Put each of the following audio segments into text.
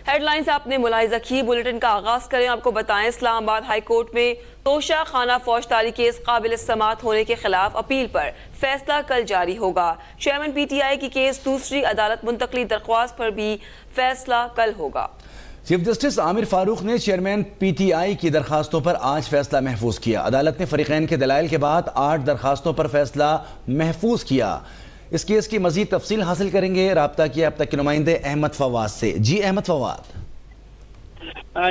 Head lines آپ نے ملاحظہ کی، بلیٹن کا آغاز کریں۔ آپ کو بتائیں اسلام آباد ہائی کورٹ میں توشہ خانہ فوجداری کیس قابل سماعت ہونے کے خلاف اپیل پر فیصلہ کل جاری ہوگا۔ چیئرمین پی ٹی آئی کی کیس دوسری عدالت منتقلی درخواست پر بھی فیصلہ کل ہوگا۔ چیف جسٹس عامر فاروق نے چیئرمین پی ٹی آئی کی درخواستوں پر آج فیصلہ محفوظ کیا۔ عدالت نے فریقین کے دلائل کے بعد 8 درخواستوں پر فیصلہ محفوظ کیا۔ اس کیس کی مزید تفصیل حاصل کریں گے، رابطہ کیا اب تک کے نمائندے احمد فواد سے۔ جی احمد فواد۔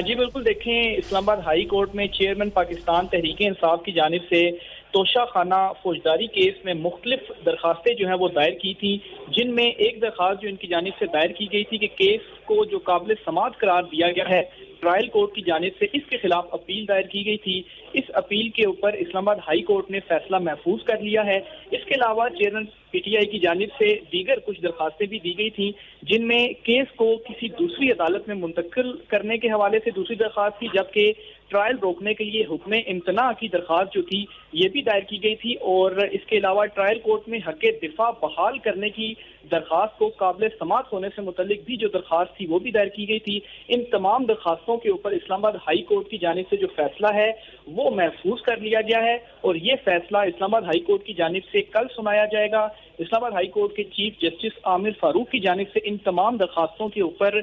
جی بالکل، دیکھیں اسلام آباد ہائی کورٹ میں چیئرمین پاکستان تحریک انصاف کی جانب سے توشہ خانہ فوجداری کیس میں مختلف درخواستیں جو ہیں وہ دائر کی تھی، جن میں ایک درخواست جو ان کی جانب سے دائر کی گئی تھی کہ کیس کو جو قابل سماعت قرار دیا گیا ہے، ٹرائل کورٹ کی جانب سے اس کے خلاف اپیل دائر کی گئی تھی۔ اس اپیل کے اوپر اسلام آباد ہائی کورٹ نے فیصلہ محفوظ کر لیا ہے۔ اس کے علاوہ چیئرمین پی ٹی آئی کی جانب سے دیگر کچھ درخواستیں بھی دی گئی تھیں، جن میں کیس کو کسی دوسری عدالت میں منتقل کرنے کے حوالے سے دوسری درخواست تھی، جبکہ ٹرائل روکنے کے لیے حکم امتناع کی درخواست جو تھی یہ بھی دائر کی گئی تھی، اور اس کے علاوہ ٹرائل کورٹ میں حق دفاع بحال کرنے کی درخواست کو قابل سماعت ہونے سے متعلق بھی جو درخواست تھی وہ بھی دائر کی گئی تھی۔ ان تمام درخواستوں کے اوپر اسلام آباد ہائی کورٹ کی جانب سے جو فیصلہ ہے وہ محفوظ کر لیا گیا ہے، اور یہ فیصلہ اسلام آباد ہائی کورٹ کی جانب سے کل سنایا جائے گا۔ اسلام آباد ہائی کورٹ کے چیف جسٹس عامر فاروق کی جانب سے ان تمام درخواستوں کے اوپر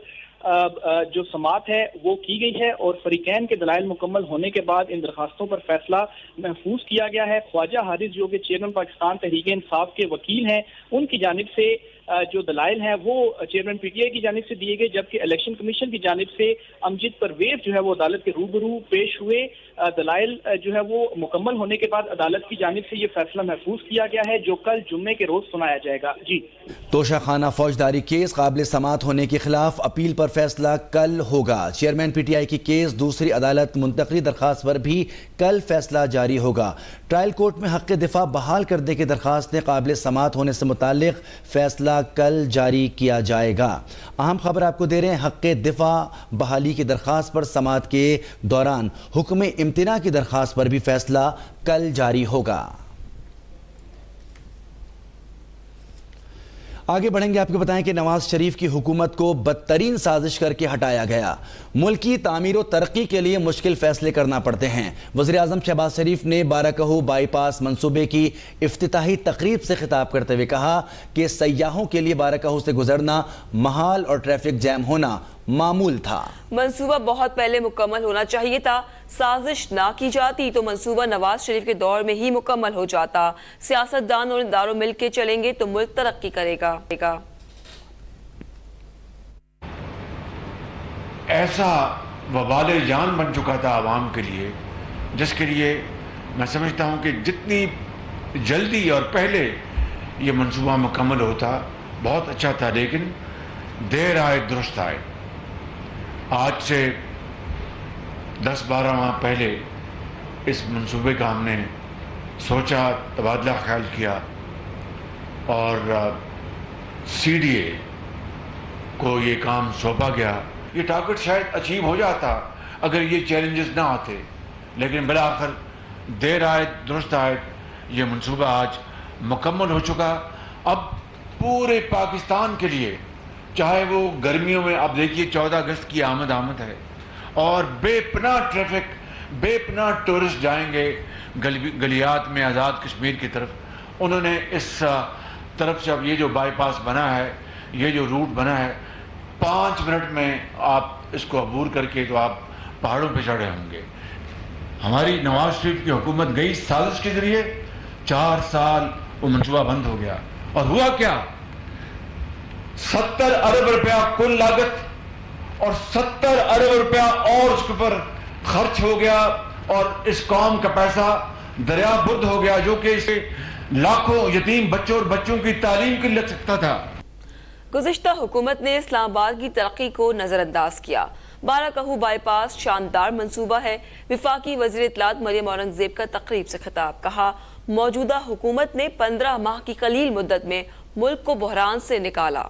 جو سماعت ہے وہ کی گئی ہے، اور فریقین کے دلائل مکمل ہونے کے بعد ان درخواستوں پر فیصلہ محفوظ کیا گیا ہے۔ خواجہ حارث جو کہ چیئرمین پاکستان تحریک انصاف کے وکیل ہیں، ان کی جانب سے جو دلائل ہیں وہ چیئرمین پی ٹی آئی کی جانب سے دیے گئے، جبکہ الیکشن کمیشن کی جانب سے امجد پرویز جو ہے وہ عدالت کے روبرو پیش ہوئے۔ دلائل جو ہے وہ مکمل ہونے کے بعد عدالت کی جانب سے یہ فیصلہ محفوظ کیا گیا ہے، جو کل جمعے کے روز سنایا جائے گا۔ جی، توشہ خانہ فوجداری کیس قابل سماعت ہونے کے خلاف اپیل پر فیصلہ کل ہوگا۔ چیئرمین پی ٹی آئی کی کیس دوسری عدالت منتقلی درخواست پر بھی کل فیصلہ جاری ہوگا۔ ٹرائل کورٹ میں حق دفاع بحال کرنے کی درخواستیں قابل سماعت ہونے سے متعلق فیصلہ کل جاری کیا جائے گا۔ اہم خبر آپ کو دے رہے ہیں، حق دفاع بحالی کی درخواست پر سماعت کے دوران حکم امتناع کی درخواست پر بھی فیصلہ کل جاری ہوگا۔ آگے بڑھیں گے، آپ کو بتائیں کہ نواز شریف کی حکومت کو بدترین سازش کر کے ہٹایا گیا۔ ملک کی تعمیر و ترقی کے لیے مشکل فیصلے کرنا پڑتے ہیں۔ وزیر اعظم شہباز شریف نے بارہ بائی پاس منصوبے کی افتتاحی تقریب سے خطاب کرتے ہوئے کہا کہ سیاحوں کے لیے بارہ سے گزرنا محال اور ٹریفک جام ہونا معمول تھا۔ منصوبہ بہت پہلے مکمل ہونا چاہیے تھا، سازش نہ کی جاتی تو منصوبہ نواز شریف کے دور میں ہی مکمل ہو جاتا۔ سیاستدان اور اداروں مل کے چلیں گے تو ملک ترقی کرے گا۔ ایسا وبال جان بن چکا تھا عوام کے لیے، جس کے لیے میں سمجھتا ہوں کہ جتنی جلدی اور پہلے یہ منصوبہ مکمل ہوتا بہت اچھا تھا، لیکن دیر آئے درست آئے۔ آج سے 10-12 ماہ پہلے اس منصوبے کا ہم نے سوچا، تبادلہ خیال کیا، اور سی ڈی اے کو یہ کام سونپا گیا۔ یہ ٹارگٹ شاید اچیو ہو جاتا اگر یہ چیلنجز نہ آتے، لیکن بالآخر دیر آئے درست آئے، یہ منصوبہ آج مکمل ہو چکا۔ اب پورے پاکستان کے لیے، چاہے وہ گرمیوں میں، اب دیکھیے 14 اگست کی آمد ہے، اور بے پناہ ٹریفک، بے پناہ ٹورسٹ جائیں گے گلیات میں آزاد کشمیر کی طرف۔ انہوں نے اس طرف سے اب یہ جو بائی پاس بنا ہے، یہ جو روٹ بنا ہے، 5 منٹ میں آپ اس کو عبور کر کے تو آپ پہاڑوں پہ چڑھے ہوں گے۔ ہماری نواز شریف کی حکومت گئی سازش کے ذریعے، 4 سال وہ منصوبہ بند ہو گیا، اور ہوا کیا؟ 70 ارب روپیہ کل لاگت، اور 70 ارب روپیہ اور اس کے اوپر خرچ ہو گیا، اور اس قوم کا پیسہ دریا برد ہو گیا، جو کہ اسے لاکھوں یتیم بچوں اور بچوں کی تعلیم کے لیے لگ سکتا تھا۔ گزشتہ حکومت نے اسلام آباد کی ترقی کو نظر انداز کیا۔ بارہ بائی پاس شاندار منصوبہ ہے۔ وفاقی وزیر اطلاعات مریم اورنگزیب کا تقریب سے خطاب، کہا موجودہ حکومت نے 15 ماہ کی قلیل مدت میں ملک کو بحران سے نکالا۔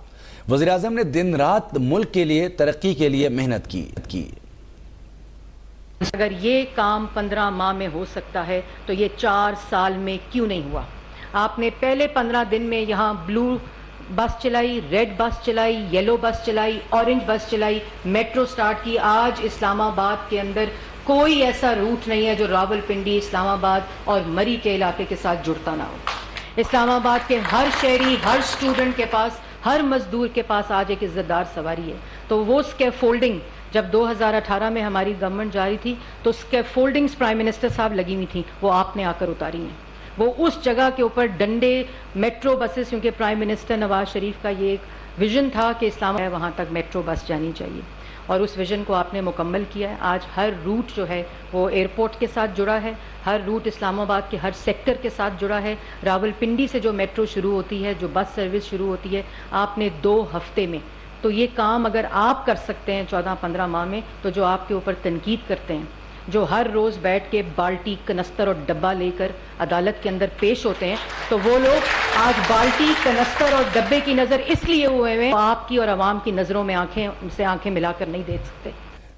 وزیر اعظم نے دن رات ملک کے لیے ترقی کے لیے محنت کی۔ اگر یہ کام 15 ماہ میں ہو سکتا ہے تو یہ 4 سال میں کیوں نہیں ہوا؟ آپ نے پہلے 15 دن میں یہاں بلو बस चलाई, रेड बस चलाई, येलो बस चलाई, ऑरेंज बस चलाई, मेट्रो स्टार्ट की। आज इस्लामाबाद के अंदर कोई ऐसा रूट नहीं है जो रावलपिंडी, इस्लामाबाद और मरी के इलाके के साथ जुड़ता ना हो। इस्लामाबाद के हर शहरी, हर स्टूडेंट के पास, हर मजदूर के पास आज एक इज्जतदार सवारी है। तो वो स्कैफोल्डिंग जब 2018 में हमारी गवर्नमेंट जारी थी तो स्कैफोल्डिंग्स प्राइम मिनिस्टर साहब लगी हुई थी, वो आपने आकर उतारी हैं। वो उस जगह के ऊपर डंडे, मेट्रो बसेस, क्योंकि प्राइम मिनिस्टर नवाज शरीफ का ये एक विजन था कि इस्लामाबाद वहाँ तक मेट्रो बस जानी चाहिए, और उस विजन को आपने मुकम्मल किया है। आज हर रूट जो है वो एयरपोर्ट के साथ जुड़ा है, हर रूट इस्लामाबाद के हर सेक्टर के साथ जुड़ा है। रावलपिंडी से जो मेट्रो शुरू होती है, जो बस सर्विस शुरू होती है, आपने 2 हफ्ते में, तो ये काम अगर आप कर सकते हैं 14-15 माह में, तो जो आपके ऊपर तनकीद करते हैं, जो हर रोज़ बैठ के बाल्टी, कनस्तर और डब्बा लेकर अदालत के अंदर पेश होते हैं, तो वो लोग आज बाल्टी, कनस्तर और डब्बे की नज़र इसलिए हुए हैं, आपकी और आवाम की नज़रों में उनसे आंखें मिलाकर नहीं देख सकते।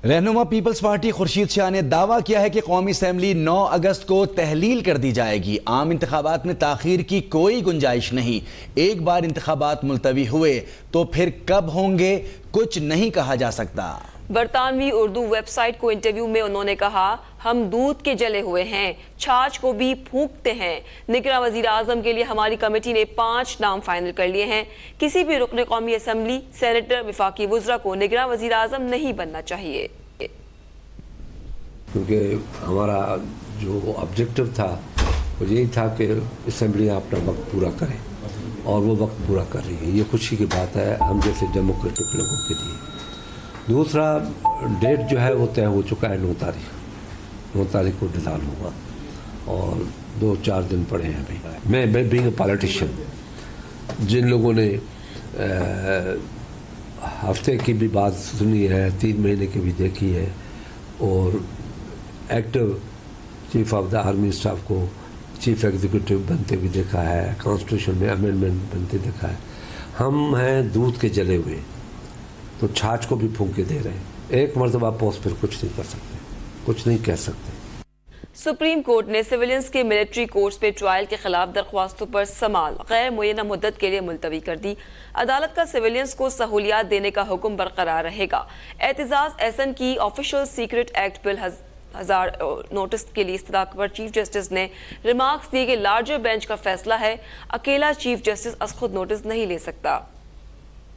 रहनुमा पीपल्स पार्टी खुर्शीद शाह ने दावा किया है कि कौमी असम्बली 9 अगस्त को तहलील कर दी जाएगी। आम इंतखाबात में ताखीर की कोई गुंजाइश नहीं। एक बार इंतखाबात मुलतवी हुए तो फिर कब होंगे कुछ नहीं कहा जा सकता। बरतानवी उर्दू वेबसाइट को इंटरव्यू में उन्होंने कहा, हम दूध के जले हुए हैं, छाछ को भी फूंकते हैं। निगरां वजीर आजम के लिए हमारी कमेटी ने 5 नाम फाइनल कर लिए हैं। किसी भी रुकन कौमी असम्बली, सेनेटर, विफाकी वज़रा को निगरां वजीर आजम नहीं बनना चाहिए, क्योंकि हमारा जो ऑब्जेक्टिव था वो यही था कि असम्बली अपना वक्त पूरा करें, और वो वक्त पूरा कर रही है। ये खुशी की बात है हम जैसे डेमोक्रेटिक लोगों के लिए। दूसरा, डेट जो है वो तय हो चुका है, 9 तारीख को डिसाल होगा, और 2-4 दिन पड़े हैं अभी। मैं बीइंग अ पॉलिटिशियन, जिन लोगों ने हफ्ते की भी बात सुनी है, 3 महीने की भी देखी है, और active chief of the army staff को चीफ एग्जीक्यूटिव बनते भी देखा है, कॉन्स्टिट्यूशन में अमेंडमेंट बनते देखा है। हम हैं दूध के जले हुए, तो छाछ को भी फूंक के दे रहे हैं। एक मरतबा पोस्ट पर कुछ नहीं कर सकते, कुछ नहीं कह सकते। सुप्रीम कोर्ट ने सिविलियंस के मिलिट्री कोर्ट्स पे ट्रायल के खिलाफ दरख्वास्तों पर समाल गैर मुय्यना मुद्दत के लिए मुलतवी कर दी। अदालत का सिविलियंस को सहूलियात देने का हुक्म बरकरार रहेगा। एतजाज एहसन की official secret act bill 1000 notice के लिए इस्तदा पर चीफ जस्टिस ने रिमार्क्स दिए कि लार्जर बेंच का फैसला है, अकेला चीफ जस्टिस अस खुद नोटिस नहीं ले सकता।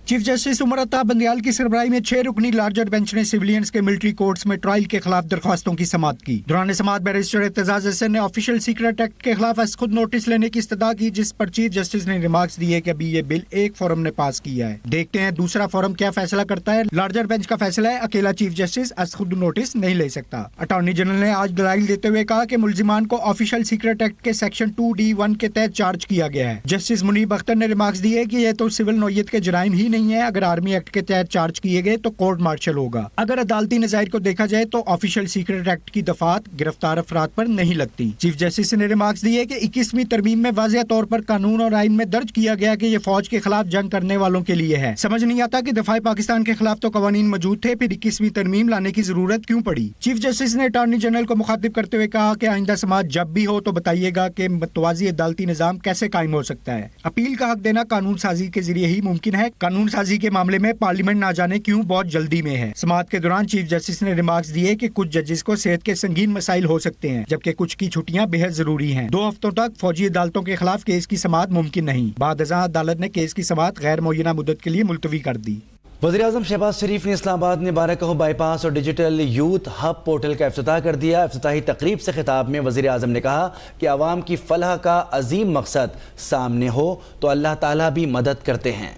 चीफ जस्टिस उमर अत्ताब बंदियाल की सरबराही में 6 रुकनी लार्जर बेंच ने सिविलियंस के मिलिट्री कोर्ट्स में ट्रायल के खिलाफ दरख्वास्तों की समाअत की। दौरान समाअत बैरिस्टर एतजाज एहसन ने ऑफिशियल सीक्रेट एक्ट के खिलाफ खुद नोटिस लेने की इस्तदा की, जिस पर चीफ जस्टिस ने रिमार्क्स दिए कि अभी ये बिल एक फोरम ने पास किया है, देखते हैं दूसरा फोरम क्या फैसला करता है। लार्जर बेंच का फैसला है, अकेला चीफ जस्टिस खुद नोटिस नहीं ले सकता। अटॉर्नी जनरल ने आज दलाइल देते हुए कहा कि मुलजिमान को ऑफिशियल सीक्रेट एक्ट के सेक्शन 2D1 के तहत चार्ज किया गया है। जस्टिस मुनीब अख्तर ने रिमार्क्स दिए कि यह तो सिविल नौयत के जराइम ही नहीं है, अगर आर्मी एक्ट के तहत चार्ज किए गए तो कोर्ट मार्शल होगा। अगर अदालती नज़ायर को देखा जाए तो ऑफिशियल सीक्रेट एक्ट की दफात गिरफ्तार अफराद पर नहीं लगती। चीफ जस्टिस ने रिमार्क्स दिए कि 21वीं तरमीम में वाज़ेह तौर पर कानून और आइन में दर्ज किया गया कि ये फौज के खिलाफ जंग करने वालों के लिए है। समझ नहीं आता कि दफाए पाकिस्तान के खिलाफ तो कवानीन मौजूद थे, फिर 21वीं तरमीम लाने की जरूरत क्यों पड़ी। चीफ जस्टिस ने अटॉर्नी जनरल को मुखातिब करते हुए कहा कि आइंदा समाज जब भी हो तो बताइएगा कि मतवाजी अदालती निजाम कैसे कायम हो सकता है। अपील का हक देना कानून साजी के जरिए ही मुमकिन है। कानून साजी के मामले में पार्लियामेंट ना जाने क्यों बहुत जल्दी में है। समाअत के दौरान चीफ जस्टिस ने रिमार्क्स दिए कि कुछ जजेस को सेहत के संगीन मसाइल हो सकते हैं, जबकि कुछ की छुट्टियां बेहद जरूरी हैं। 2 हफ्तों तक फौजी अदालतों के खिलाफ केस की समाअत मुमकिन नहीं। बाद अज़ां अदालत ने केस की समाअत गैर मुय्यना मुद्दत के लिए मुलतवी कर दी। वज़ीर-ए-आज़म शहबाज शरीफ ने इस्लामाबाद में बारहकहू बाईपास और डिजिटल यूथ हब पोर्टल का इफ्तिताह कर दिया। इफ्तिताही तकरीब से खिताब में वज़ीर-ए-आज़म ने कहा कि आवाम की फलाह का अजीम मकसद सामने हो तो अल्लाह ताला भी मदद करते हैं।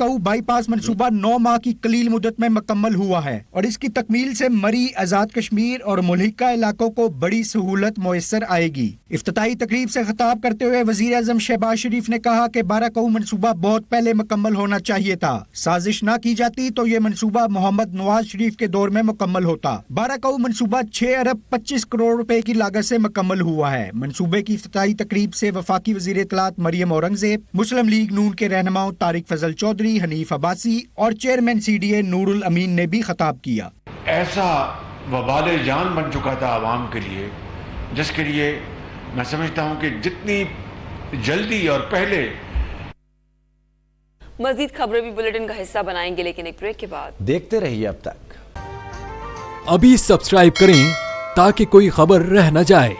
बाईपास मंसूबा 9 माह की कलील मुद्दत में मुकम्मल हुआ है और इसकी तकमील से मरी, आजाद कश्मीर और मुल्हिका इलाकों को बड़ी सहूलत मुयस्सर आएगी। इफ्तिताही तकरीब से खिताब करते हुए वजीर आज़म शहबाज शरीफ ने कहा कि 12 मंसूबा बहुत पहले मुकम्मल होना चाहिए था। साजिश ना की जाती तो ये मंसूबा मोहम्मद नवाज शरीफ के दौर में मुकम्मल होता। 12 मंसूबा 6 अरब 25 करोड़ रुपए की लागत से मुकम्मल हुआ है। मंसूबे की इफ्तिताही तकरीब से वफाकी वजीर इत्तलात मरियम औरंगजेब, मुस्लिम लीग नून के रहनुमाओं तारिक फजल चौधरी, हनीफ अब्बासी और चेयरमैन CDA नूरुल अमीन ने भी खिताब किया। ऐसा वबाल जान बन चुका था आवाम के लिए, जिसके लिए मैं समझता हूँ कि जितनी जल्दी और पहले मजीद खबरें भी बुलेटिन का हिस्सा बनाएंगे, लेकिन एक ब्रेक के बाद। देखते रहिए अब तक। अभी सब्सक्राइब करें ताकि कोई खबर रह न जाए।